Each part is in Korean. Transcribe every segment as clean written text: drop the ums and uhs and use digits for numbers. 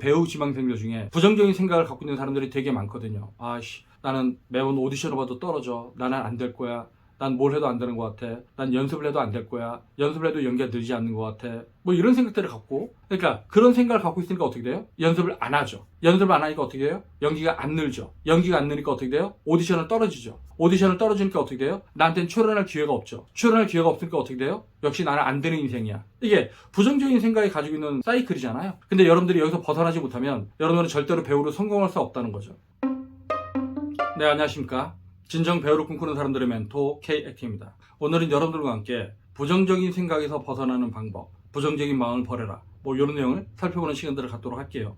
배우 지망생들 중에 부정적인 생각을 갖고 있는 사람들이 되게 많거든요. 아씨, 나는 매번 오디션을 봐도 떨어져. 나는 안 될 거야. 난 뭘 해도 안 되는 것 같아. 난 연습을 해도 안 될 거야. 연습을 해도 연기가 늘지 않는 것 같아. 뭐 이런 생각들을 갖고, 그러니까 그런 생각을 갖고 있으니까 어떻게 돼요? 연습을 안 하죠. 연습을 안 하니까 어떻게 돼요? 연기가 안 늘죠. 연기가 안 느니까 어떻게 돼요? 오디션을 떨어지죠. 오디션을 떨어지니까 어떻게 돼요? 나한테는 출연할 기회가 없죠. 출연할 기회가 없으니까 어떻게 돼요? 역시 나는 안 되는 인생이야. 이게 부정적인 생각이 가지고 있는 사이클이잖아요. 근데 여러분들이 여기서 벗어나지 못하면 여러분은 절대로 배우로 성공할 수 없다는 거죠. 네, 안녕하십니까. 진정 배우를 꿈꾸는 사람들의 멘토 K액팅입니다. 오늘은 여러분들과 함께 부정적인 생각에서 벗어나는 방법, 부정적인 마음을 버려라, 뭐 이런 내용을 살펴보는 시간들을 갖도록 할게요.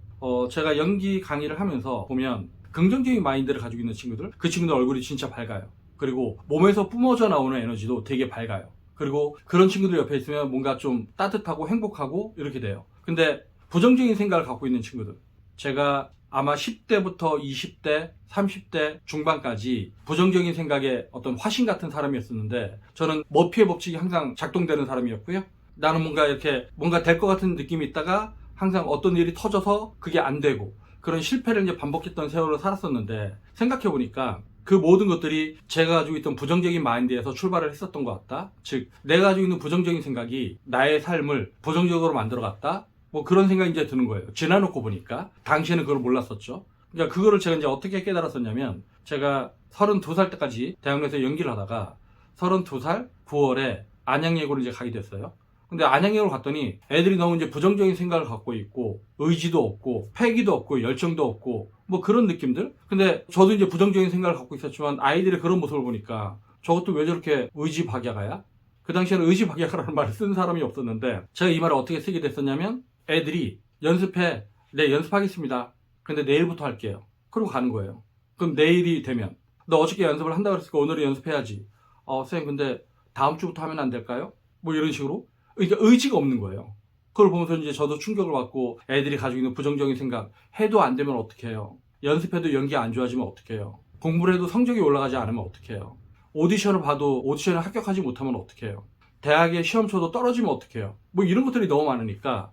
제가 연기 강의를 하면서 보면 긍정적인 마인드를 가지고 있는 친구들, 그 친구들 얼굴이 진짜 밝아요. 그리고 몸에서 뿜어져 나오는 에너지도 되게 밝아요. 그리고 그런 친구들 옆에 있으면 뭔가 좀 따뜻하고 행복하고 이렇게 돼요. 근데 부정적인 생각을 갖고 있는 친구들, 제가 아마 10대부터 20대, 30대 중반까지 부정적인 생각에 어떤 화신 같은 사람이었었는데, 저는 머피의 법칙이 항상 작동되는 사람이었고요. 나는 뭔가 이렇게 뭔가 될 것 같은 느낌이 있다가 항상 어떤 일이 터져서 그게 안 되고 그런 실패를 이제 반복했던 세월을 살았었는데, 생각해보니까 그 모든 것들이 제가 가지고 있던 부정적인 마인드에서 출발을 했었던 것 같다. 즉, 내가 가지고 있는 부정적인 생각이 나의 삶을 부정적으로 만들어갔다. 뭐 그런 생각이 이제 드는 거예요. 지나놓고 보니까. 당시에는 그걸 몰랐었죠. 그러니까 그거를 제가 이제 어떻게 깨달았었냐면, 제가 32살 때까지 대학로에서 연기를 하다가 32살 9월에 안양예고를 이제 가게 됐어요. 근데 안양예고를 갔더니 애들이 너무 이제 부정적인 생각을 갖고 있고, 의지도 없고, 패기도 없고, 열정도 없고, 뭐 그런 느낌들? 근데 저도 이제 부정적인 생각을 갖고 있었지만 아이들의 그런 모습을 보니까 저것도 왜 저렇게 의지박약하야? 그 당시에는 의지박약하라는 말을 쓴 사람이 없었는데, 제가 이 말을 어떻게 쓰게 됐었냐면, 애들이 연습해. 네, 연습하겠습니다. 근데 내일부터 할게요. 그러고 가는 거예요. 그럼 내일이 되면, 너 어저께 연습을 한다고 그랬으니까 오늘은 연습해야지. 선생님, 근데 다음 주부터 하면 안 될까요? 뭐 이런 식으로. 그러니까 의지가 없는 거예요. 그걸 보면서 이제 저도 충격을 받고, 애들이 가지고 있는 부정적인 생각, 해도 안 되면 어떡해요? 연습해도 연기 안 좋아지면 어떡해요? 공부를 해도 성적이 올라가지 않으면 어떡해요? 오디션을 봐도 오디션에 합격하지 못하면 어떡해요? 대학에 시험 쳐도 떨어지면 어떡해요? 뭐 이런 것들이 너무 많으니까,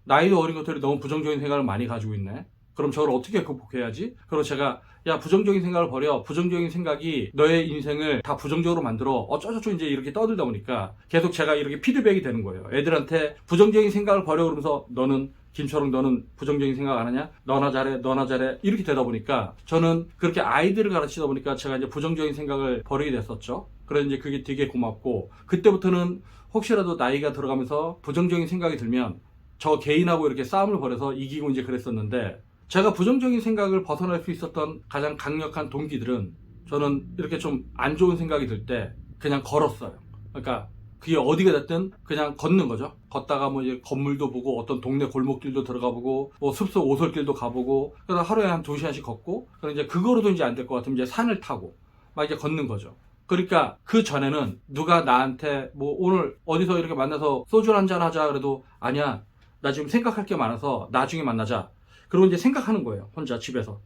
나이도 어린 것들이 너무 부정적인 생각을 많이 가지고 있네. 그럼 저걸 어떻게 극복해야지? 그리고 제가, 야, 부정적인 생각을 버려. 부정적인 생각이 너의 인생을 다 부정적으로 만들어. 어쩌저쩌 이제 이렇게 떠들다 보니까 계속 제가 이렇게 피드백이 되는 거예요. 애들한테 부정적인 생각을 버려 그러면서, 너는 김철웅, 너는 부정적인 생각 안 하냐? 너나 잘해, 너나 잘해. 이렇게 되다 보니까 저는 그렇게 아이들을 가르치다 보니까 제가 이제 부정적인 생각을 버리게 됐었죠. 그래서 이제 그게 되게 고맙고, 그때부터는 혹시라도 나이가 들어가면서 부정적인 생각이 들면 저 개인하고 이렇게 싸움을 벌여서 이기고 이제 그랬었는데, 제가 부정적인 생각을 벗어날 수 있었던 가장 강력한 동기들은, 저는 이렇게 좀 안 좋은 생각이 들 때 그냥 걸었어요. 그러니까 그게 어디가 됐든 그냥 걷는 거죠. 걷다가 뭐 이제 건물도 보고, 어떤 동네 골목길도 들어가 보고, 뭐 숲속 오솔길도 가보고, 그래서 하루에 한 2시간씩 걷고, 그럼 이제 그거로도 이제 안 될 것 같으면 이제 산을 타고 막 이제 걷는 거죠. 그러니까 그 전에는 누가 나한테 뭐 오늘 어디서 이렇게 만나서 소주 한잔 하자 그래도, 아니야, 나 지금 생각할 게 많아서 나중에 만나자. 그리고 이제 생각하는 거예요. 혼자 집에서.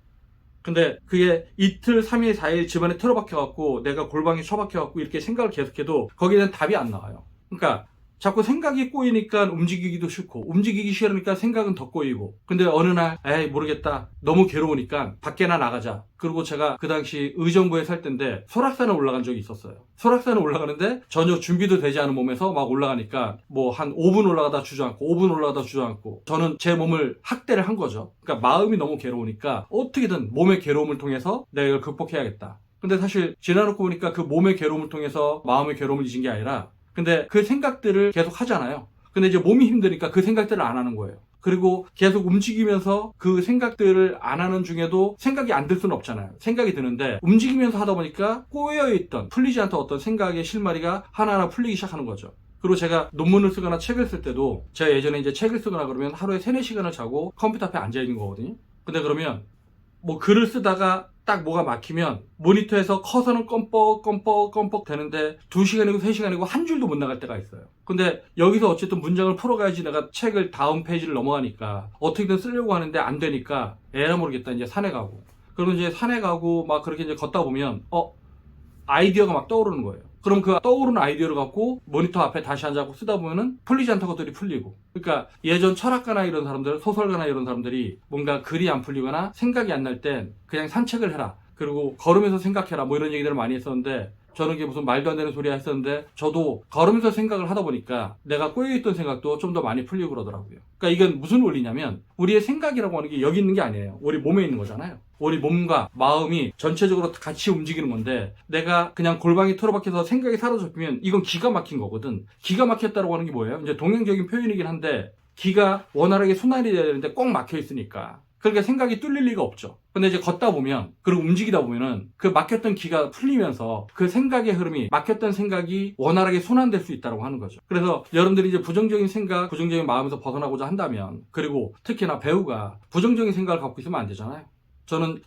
근데 그게 이틀, 3일, 4일 집안에 틀어박혀갖고 내가 골방에 처박혀갖고 이렇게 생각을 계속해도 거기에 대한 답이 안 나와요. 그러니까 자꾸 생각이 꼬이니까 움직이기도 싫고, 움직이기 싫으니까 생각은 더 꼬이고. 근데 어느 날, 에이 모르겠다, 너무 괴로우니까 밖에나 나가자. 그리고 제가 그 당시 의정부에 살 때인데 설악산에 올라간 적이 있었어요. 설악산에 올라가는데 전혀 준비도 되지 않은 몸에서 막 올라가니까 뭐 한 5분 올라가다 주저앉고 5분 올라가다 주저앉고, 저는 제 몸을 학대를 한 거죠. 그러니까 마음이 너무 괴로우니까 어떻게든 몸의 괴로움을 통해서 내가 이걸 극복해야겠다. 근데 사실 지나놓고 보니까 그 몸의 괴로움을 통해서 마음의 괴로움을 잊은 게 아니라, 근데 그 생각들을 계속 하잖아요. 근데 이제 몸이 힘드니까 그 생각들을 안 하는 거예요. 그리고 계속 움직이면서 그 생각들을 안 하는 중에도 생각이 안 들 수는 없잖아요. 생각이 드는데 움직이면서 하다 보니까 꼬여있던, 풀리지 않던 어떤 생각의 실마리가 하나하나 풀리기 시작하는 거죠. 그리고 제가 논문을 쓰거나 책을 쓸 때도, 제가 예전에 이제 책을 쓰거나 그러면 하루에 3-4시간을 자고 컴퓨터 앞에 앉아 있는 거거든요. 근데 그러면 뭐 글을 쓰다가 딱 뭐가 막히면 모니터에서 커서는 껌뻑 되는데 2시간이고 3시간이고 한 줄도 못 나갈 때가 있어요. 근데 여기서 어쨌든 문장을 풀어가야지 내가 책을 다음 페이지를 넘어가니까, 어떻게든 쓰려고 하는데 안 되니까 에라 모르겠다, 이제 산에 가고. 그러면 이제 산에 가고 막 그렇게 이제 걷다 보면 아이디어가 막 떠오르는 거예요. 그럼 그 떠오르는 아이디어를 갖고 모니터 앞에 다시 앉아서 쓰다 보면은 풀리지 않던 것들이 풀리고. 그러니까 예전 철학가나 이런 사람들, 소설가나 이런 사람들이 뭔가 글이 안 풀리거나 생각이 안 날 땐 그냥 산책을 해라. 그리고 걸으면서 생각해라. 뭐 이런 얘기들을 많이 했었는데, 저는 이게 무슨 말도 안 되는 소리 했었는데, 저도 걸으면서 생각을 하다 보니까 내가 꼬여있던 생각도 좀 더 많이 풀리고 그러더라고요. 그러니까 이건 무슨 원리냐면, 우리의 생각이라고 하는 게 여기 있는 게 아니에요. 우리 몸에 있는 거잖아요. 우리 몸과 마음이 전체적으로 같이 움직이는 건데, 내가 그냥 골방에 틀어박혀서 생각이 사로잡히면 이건 기가 막힌 거거든. 기가 막혔다고 하는 게 뭐예요? 이제 동양적인 표현이긴 한데, 기가 원활하게 순환이 돼야 되는데 꼭 막혀 있으니까. 그러니까 생각이 뚫릴 리가 없죠. 근데 이제 걷다 보면, 그리고 움직이다 보면은 그 막혔던 기가 풀리면서 그 생각의 흐름이, 막혔던 생각이 원활하게 순환될 수 있다고 하는 거죠. 그래서 여러분들이 이제 부정적인 생각, 부정적인 마음에서 벗어나고자 한다면, 그리고 특히나 배우가 부정적인 생각을 갖고 있으면 안 되잖아요.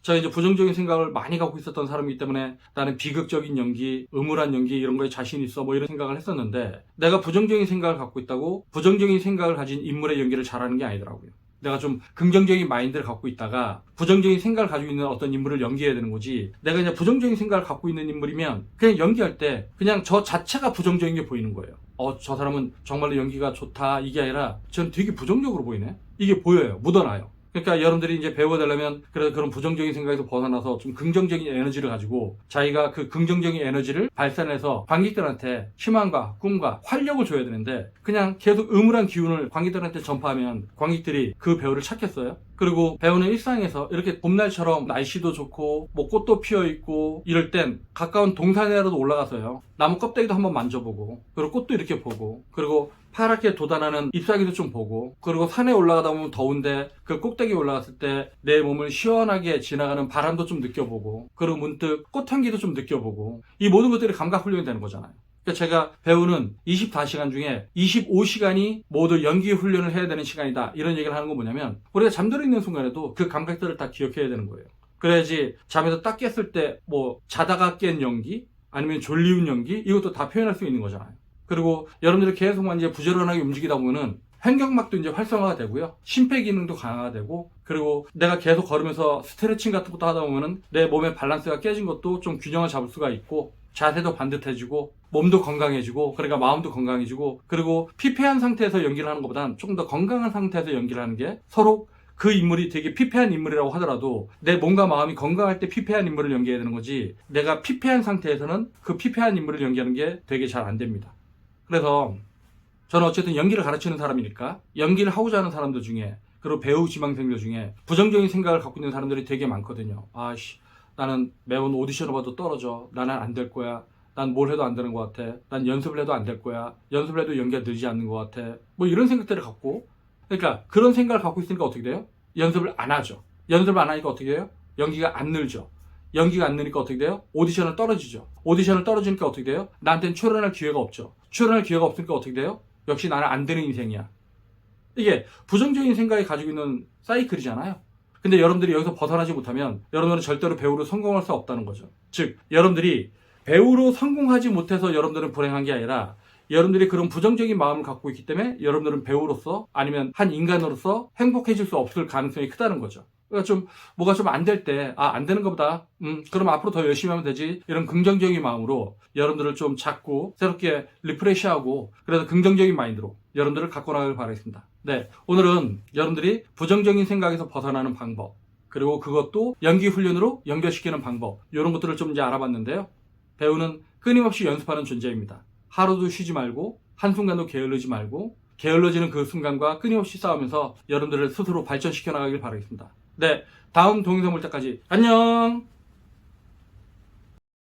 제가 이제 부정적인 생각을 많이 갖고 있었던 사람이기 때문에 나는 비극적인 연기, 음울한 연기 이런 거에 자신 있어 뭐 이런 생각을 했었는데, 내가 부정적인 생각을 갖고 있다고 부정적인 생각을 가진 인물의 연기를 잘하는 게 아니더라고요. 내가 좀 긍정적인 마인드를 갖고 있다가 부정적인 생각을 가지고 있는 어떤 인물을 연기해야 되는 거지, 내가 그냥 부정적인 생각을 갖고 있는 인물이면 그냥 연기할 때 그냥 저 자체가 부정적인 게 보이는 거예요. 저 사람은 정말로 연기가 좋다 이게 아니라 저는 되게 부정적으로 보이네? 이게 보여요. 묻어나요. 그러니까 여러분들이 이제 배우가 되려면 그래서 그런 부정적인 생각에서 벗어나서 좀 긍정적인 에너지를 가지고 자기가 그 긍정적인 에너지를 발산해서 관객들한테 희망과 꿈과 활력을 줘야 되는데, 그냥 계속 음울한 기운을 관객들한테 전파하면 관객들이 그 배우를 찾겠어요? 그리고 배우는 일상에서 이렇게 봄날처럼 날씨도 좋고 뭐 꽃도 피어있고 이럴 땐 가까운 동산에라도 올라가서요, 나무 껍데기도 한번 만져보고, 그리고 꽃도 이렇게 보고, 그리고 파랗게 돋아나는 잎사귀도 좀 보고, 그리고 산에 올라가다 보면 더운데 그 꼭대기에 올라갔을 때 내 몸을 시원하게 지나가는 바람도 좀 느껴보고, 그리고 문득 꽃향기도 좀 느껴보고, 이 모든 것들이 감각 훈련이 되는 거잖아요. 그러니까 제가 배우는 24시간 중에 25시간이 모두 연기 훈련을 해야 되는 시간이다 이런 얘기를 하는 건 뭐냐면, 우리가 잠들어 있는 순간에도 그 감각들을 다 기억해야 되는 거예요. 그래야지 잠에서 딱 깼을 때 뭐 자다가 깬 연기 아니면 졸리운 연기 이것도 다 표현할 수 있는 거잖아요. 그리고 여러분들이 계속만 이제 부지런하게 움직이다 보면은 횡격막도 이제 활성화가 되고요, 심폐 기능도 강화가 되고, 그리고 내가 계속 걸으면서 스트레칭 같은 것도 하다 보면은 내 몸의 밸런스가 깨진 것도 좀 균형을 잡을 수가 있고, 자세도 반듯해지고 몸도 건강해지고, 그러니까 마음도 건강해지고, 그리고 피폐한 상태에서 연기를 하는 것보다는 조금 더 건강한 상태에서 연기를 하는 게, 서로 그 인물이 되게 피폐한 인물이라고 하더라도 내 몸과 마음이 건강할 때 피폐한 인물을 연기해야 되는 거지, 내가 피폐한 상태에서는 그 피폐한 인물을 연기하는 게 되게 잘 안 됩니다. 그래서 저는 어쨌든 연기를 가르치는 사람이니까 연기를 하고자 하는 사람들 중에, 그리고 배우 지망생들 중에 부정적인 생각을 갖고 있는 사람들이 되게 많거든요. 나는 매번 오디션을 봐도 떨어져. 나는 안 될 거야. 난 뭘 해도 안 되는 것 같아. 난 연습을 해도 안 될 거야. 연습을 해도 연기가 늘지 않는 것 같아. 뭐 이런 생각들을 갖고, 그러니까 그런 생각을 갖고 있으니까 어떻게 돼요? 연습을 안 하죠. 연습을 안 하니까 어떻게 돼요? 연기가 안 늘죠. 연기가 안 느니까 어떻게 돼요? 오디션을 떨어지죠. 오디션을 떨어지니까 어떻게 돼요? 나한테는 출연할 기회가 없죠. 출연할 기회가 없으니까 어떻게 돼요? 역시 나는 안 되는 인생이야. 이게 부정적인 생각이 가지고 있는 사이클이잖아요. 근데 여러분들이 여기서 벗어나지 못하면 여러분들은 절대로 배우로 성공할 수 없다는 거죠. 즉, 여러분들이 배우로 성공하지 못해서 여러분들은 불행한 게 아니라, 여러분들이 그런 부정적인 마음을 갖고 있기 때문에 여러분들은 배우로서 아니면 한 인간으로서 행복해질 수 없을 가능성이 크다는 거죠. 그러니까 뭐가 좀 안 될 때, 안 되는 것보다, 그럼 앞으로 더 열심히 하면 되지. 이런 긍정적인 마음으로 여러분들을 좀 잡고 새롭게 리프레시하고, 그래서 긍정적인 마인드로 여러분들을 갖고 나가길 바라겠습니다. 네. 오늘은 여러분들이 부정적인 생각에서 벗어나는 방법, 그리고 그것도 연기 훈련으로 연결시키는 방법, 이런 것들을 좀 이제 알아봤는데요. 배우는 끊임없이 연습하는 존재입니다. 하루도 쉬지 말고, 한순간도 게을르지 말고, 게을러지는 그 순간과 끊임없이 싸우면서 여러분들을 스스로 발전시켜 나가길 바라겠습니다. 네, 다음 동영상 볼 때까지 안녕!